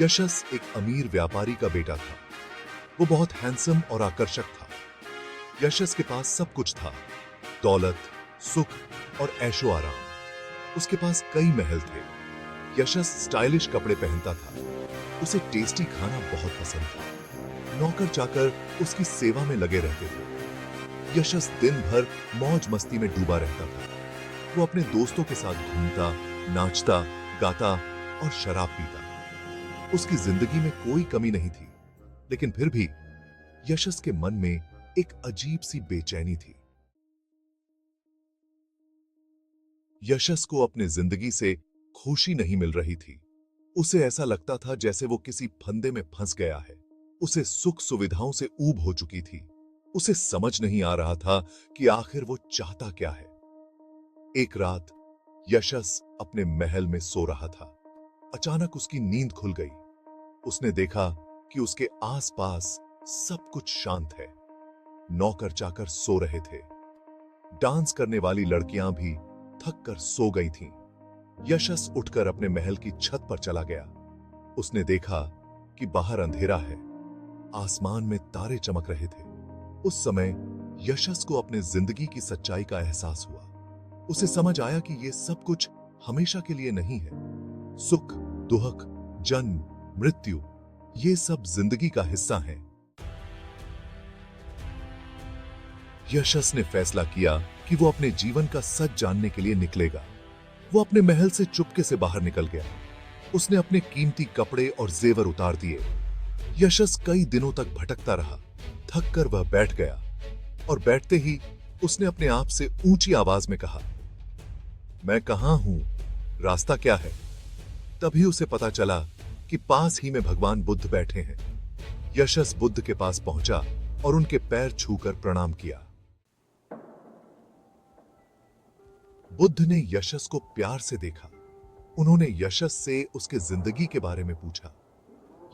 यशस एक अमीर व्यापारी का बेटा था। वो बहुत हैंडसम और आकर्षक था। यशस के पास सब कुछ था, दौलत, सुख और ऐशो आराम। उसके पास कई महल थे। यशस स्टाइलिश कपड़े पहनता था। उसे टेस्टी खाना बहुत पसंद था। नौकर चाकर उसकी सेवा में लगे रहते थे। यशस दिन भर मौज मस्ती में डूबा रहता था। वो अपने दोस्तों के साथ घूमता, नाचता, गाता और शराब पीता। उसकी जिंदगी में कोई कमी नहीं थी, लेकिन फिर भी यशस के मन में एक अजीब सी बेचैनी थी। यशस को अपने जिंदगी से खुशी नहीं मिल रही थी। उसे ऐसा लगता था जैसे वो किसी फंदे में फंस गया है। उसे सुख सुविधाओं से ऊब हो चुकी थी। उसे समझ नहीं आ रहा था कि आखिर वो चाहता क्या है। एक रात यशस अपने महल में सो रहा था। अचानक उसकी नींद खुल गई। उसने देखा कि उसके आसपास सब कुछ शांत है। नौकर चाकर सो रहे थे। डांस करने वाली लड़कियां भी थक कर सो गई थीं। यशस उठकर अपने महल की छत पर चला गया। उसने देखा कि बाहर अंधेरा है। आसमान में तारे चमक रहे थे। उस समय यशस को अपने जिंदगी की सच्चाई का एहसास हुआ। उसे समझ आया कि यह सब कुछ हमेशा के लिए नहीं है। सुख, दुख, जन्म, मृत्यु, ये सब जिंदगी का हिस्सा हैं। यशस ने फैसला किया कि वो अपने जीवन का सच जानने के लिए निकलेगा। वो अपने महल से चुपके से बाहर निकल गया। उसने अपने कीमती कपड़े और जेवर उतार दिए। यशस कई दिनों तक भटकता रहा। थक कर वह बैठ गया और बैठते ही उसने अपने आप से ऊंची आवाज में कहा, मैं कहां हूं? रास्ता क्या है? तभी उसे पता चला कि पास ही में भगवान बुद्ध बैठे हैं। यशस बुद्ध के पास पहुंचा और उनके पैर छूकर प्रणाम किया। बुद्ध ने यशस को प्यार से देखा। उन्होंने यशस से उसके जिंदगी के बारे में पूछा।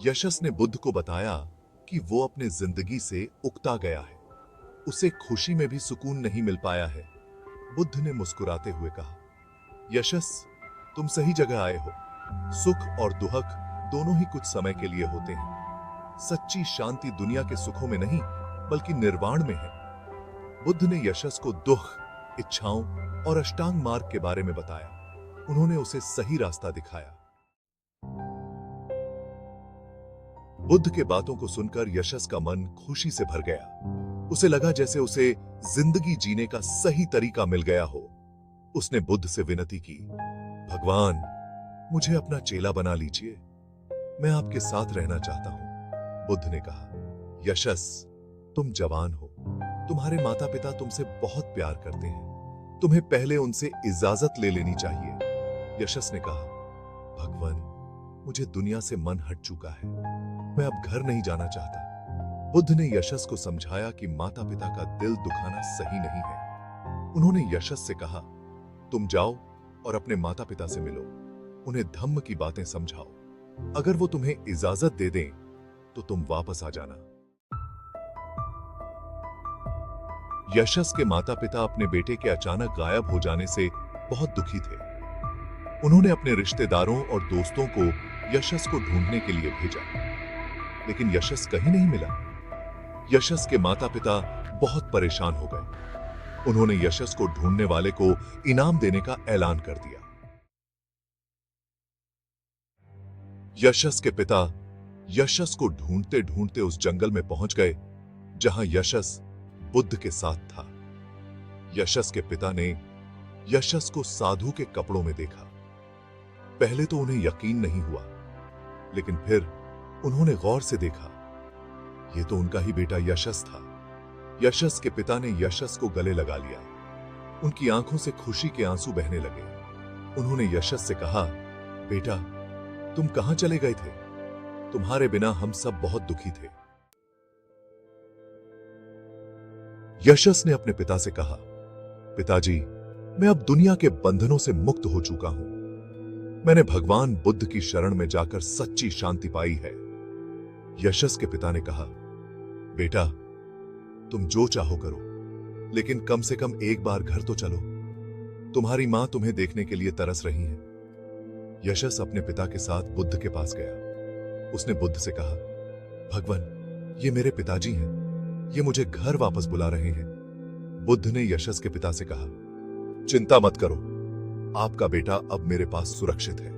यशस ने बुद्ध को बताया कि वो अपने जिंदगी से उकता गया है। उसे खुशी में भी सुकून नहीं मिल पाया है। बुद्ध ने मुस्कुराते हुए कहा, यशस, तुम सही जगह आए हो। सुख और दुख दोनों ही कुछ समय के लिए होते हैं। सच्ची शांति दुनिया के सुखों में नहीं, बल्कि निर्वाण में है। बुद्ध ने यशस को दुख, इच्छाओं और अष्टांग मार्ग के बारे में बताया। उन्होंने उसे सही रास्ता दिखाया। बुद्ध के बातों को सुनकर यशस का मन खुशी से भर गया। उसे लगा जैसे उसे जिंदगी जीने का सही तरीका मिल गया हो। उसने बुद्ध से विनती की, भगवान, मुझे अपना चेला बना लीजिए। मैं आपके साथ रहना चाहता हूं। बुद्ध ने कहा, यशस, तुम जवान हो। तुम्हारे माता पिता तुमसे बहुत प्यार करते हैं। तुम्हें पहले उनसे इजाजत ले लेनी चाहिए। यशस ने कहा, भगवान, मुझे दुनिया से मन हट चुका है। मैं अब घर नहीं जाना चाहता। बुद्ध ने यशस को समझाया कि माता पिता का दिल दुखाना सही नहीं है। उन्होंने यशस से कहा, तुम जाओ और अपने माता पिता से मिलो। उन्हें धम्म की बातें समझाओ। अगर वो तुम्हें इजाजत दे दें तो तुम वापस आ जाना। यशस के माता पिता अपने बेटे के अचानक गायब हो जाने से बहुत दुखी थे। उन्होंने अपने रिश्तेदारों और दोस्तों को यशस को ढूंढने के लिए भेजा, लेकिन यशस कहीं नहीं मिला। यशस के माता पिता बहुत परेशान हो गए। उन्होंने यशस को ढूंढने वाले को इनाम देने का ऐलान कर दिया। यशस के पिता यशस को ढूंढते ढूंढते उस जंगल में पहुंच गए जहां यशस बुद्ध के साथ था। यशस के पिता ने यशस को साधु के कपड़ों में देखा। पहले तो उन्हें यकीन नहीं हुआ, लेकिन फिर उन्होंने गौर से देखा। यह तो उनका ही बेटा यशस था। यशस के पिता ने यशस को गले लगा लिया। उनकी आंखों से खुशी के आंसू बहने लगे। उन्होंने यशस से कहा, बेटा, तुम कहां चले गए थे? तुम्हारे बिना हम सब बहुत दुखी थे। यशस ने अपने पिता से कहा, पिताजी, मैं अब दुनिया के बंधनों से मुक्त हो चुका हूं। मैंने भगवान बुद्ध की शरण में जाकर सच्ची शांति पाई है। यशस के पिता ने कहा, बेटा, तुम जो चाहो करो, लेकिन कम से कम एक बार घर तो चलो। तुम्हारी मां तुम्हें देखने के लिए तरस रही है। यशस अपने पिता के साथ बुद्ध के पास गया। उसने बुद्ध से कहा, भगवान, ये मेरे पिताजी हैं, ये मुझे घर वापस बुला रहे हैं। बुद्ध ने यशस के पिता से कहा, चिंता मत करो, आपका बेटा अब मेरे पास सुरक्षित है।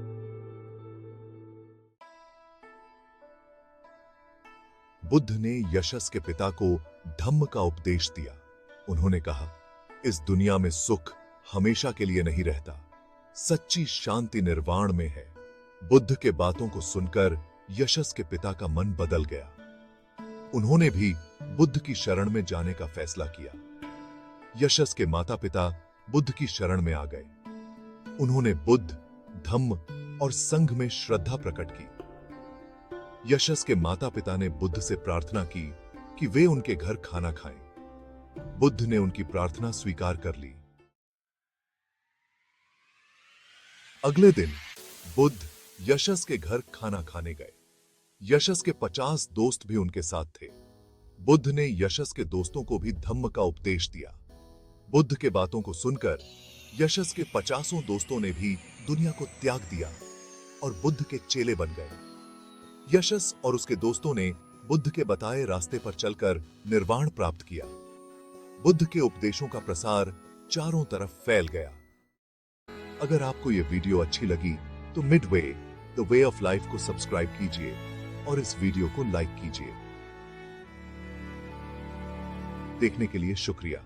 बुद्ध ने यशस के पिता को धम्म का उपदेश दिया। उन्होंने कहा, इस दुनिया में सुख हमेशा के लिए नहीं रहता, सच्ची शांति निर्वाण में है। बुद्ध के बातों को सुनकर यशस के पिता का मन बदल गया। उन्होंने भी बुद्ध की शरण में जाने का फैसला किया। यशस के माता पिता बुद्ध की शरण में आ गए। उन्होंने बुद्ध, धम्म और संघ में श्रद्धा प्रकट की। यशस के माता पिता ने बुद्ध से प्रार्थना की कि वे उनके घर खाना खाएं। बुद्ध ने उनकी प्रार्थना स्वीकार कर ली। अगले दिन बुद्ध यशस के घर खाना खाने गए। यशस के 50 दोस्त भी उनके साथ थे। बुद्ध ने यशस के दोस्तों को भी धम्म का उपदेश दिया। बुद्ध के बातों को सुनकर यशस के 50 दोस्तों ने भी दुनिया को त्याग दिया और बुद्ध के चेले बन गए। यशस और उसके दोस्तों ने बुद्ध के बताए रास्ते पर चलकर निर्वाण प्राप्त किया। बुद्ध के उपदेशों का प्रसार चारों तरफ फैल गया। अगर आपको यह वीडियो अच्छी लगी तो Midway the way of life को सब्सक्राइब कीजिए और इस वीडियो को लाइक कीजिए। देखने के लिए शुक्रिया।